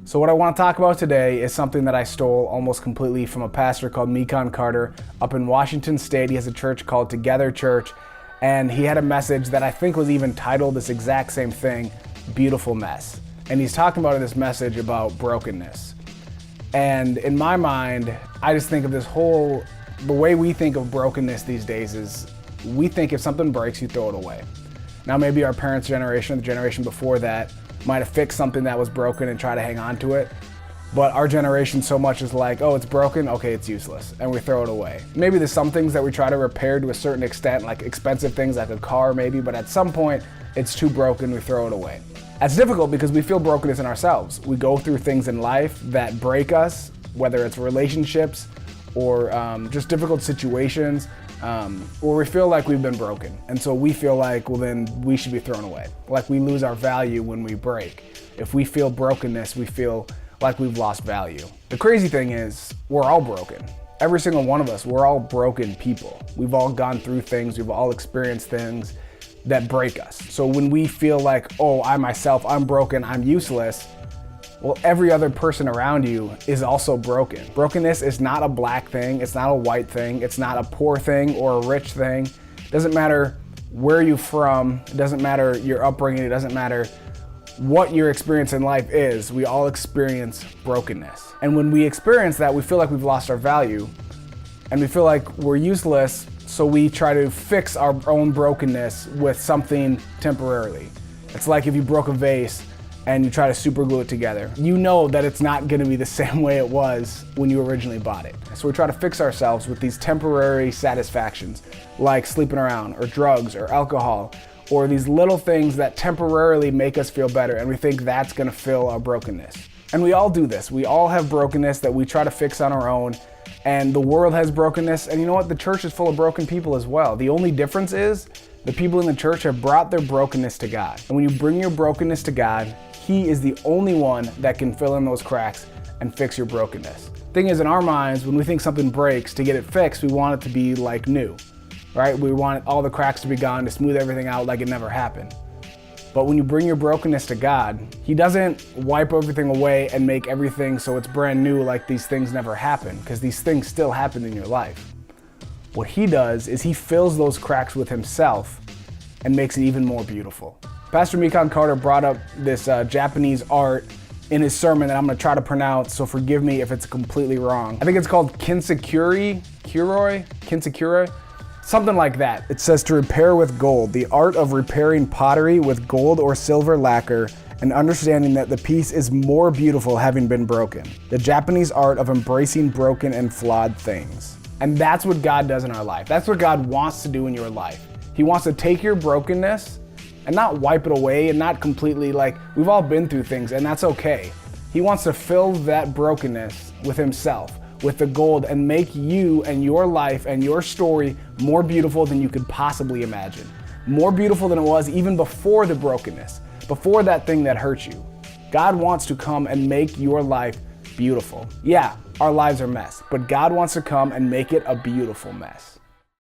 So what I want to talk about today is something that I stole almost completely from a pastor called Mekon Carter up in Washington State. He has a church called Together Church, and he had a message that I think was even titled this exact same thing, Beautiful Mess. And he's talking about in this message about brokenness. And in my mind, I just think of the way we think of brokenness these days is we think if something breaks, you throw it away. Now maybe our parents' generation or the generation before that might have fixed something that was broken and try to hang on to it. But our generation so much is like, oh, it's broken, okay, it's useless, and we throw it away. Maybe there's some things that we try to repair to a certain extent, like expensive things like a car maybe, but at some point it's too broken, we throw it away. That's difficult because we feel brokenness in ourselves. We go through things in life that break us, whether it's relationships or just difficult situations, where we feel like we've been broken. And so we feel like, well, then we should be thrown away. Like we lose our value when we break. If we feel brokenness, we feel like we've lost value. The crazy thing is, we're all broken. Every single one of us, we're all broken people. We've all gone through things, we've all experienced things that break us. So when we feel like, oh, I'm broken, I'm useless, well, every other person around you is also broken. Brokenness is not a black thing, it's not a white thing, it's not a poor thing or a rich thing. It doesn't matter where you're from, it doesn't matter your upbringing, it doesn't matter what your experience in life is, we all experience brokenness. And when we experience that, we feel like we've lost our value and we feel like we're useless, so we try to fix our own brokenness with something temporarily. It's like if you broke a vase and you try to super glue it together. You know that it's not gonna be the same way it was when you originally bought it. So we try to fix ourselves with these temporary satisfactions, like sleeping around, or drugs, or alcohol, or these little things that temporarily make us feel better, and we think that's gonna fill our brokenness. And we all do this. We all have brokenness that we try to fix on our own, and the world has brokenness, and you know what? The church is full of broken people as well. The only difference is the people in the church have brought their brokenness to God. And when you bring your brokenness to God, He is the only one that can fill in those cracks and fix your brokenness. Thing is, in our minds, when we think something breaks, to get it fixed, we want it to be like new, right? We want all the cracks to be gone, to smooth everything out like it never happened. But when you bring your brokenness to God, He doesn't wipe everything away and make everything so it's brand new like these things never happened, because these things still happen in your life. What He does is He fills those cracks with Himself and makes it even more beautiful. Pastor Mekon Carter brought up this Japanese art in his sermon that I'm gonna try to pronounce, so forgive me if it's completely wrong. I think it's called Kintsukuroi, something like that. It says to repair with gold, the art of repairing pottery with gold or silver lacquer and understanding that the piece is more beautiful having been broken. The Japanese art of embracing broken and flawed things. And that's what God does in our life. That's what God wants to do in your life. He wants to take your brokenness and not wipe it away and not completely, like, we've all been through things and that's okay. He wants to fill that brokenness with Himself, with the gold, and make you and your life and your story more beautiful than you could possibly imagine. More beautiful than it was even before the brokenness, before that thing that hurt you. God wants to come and make your life beautiful. Yeah, our lives are a mess, but God wants to come and make it a beautiful mess.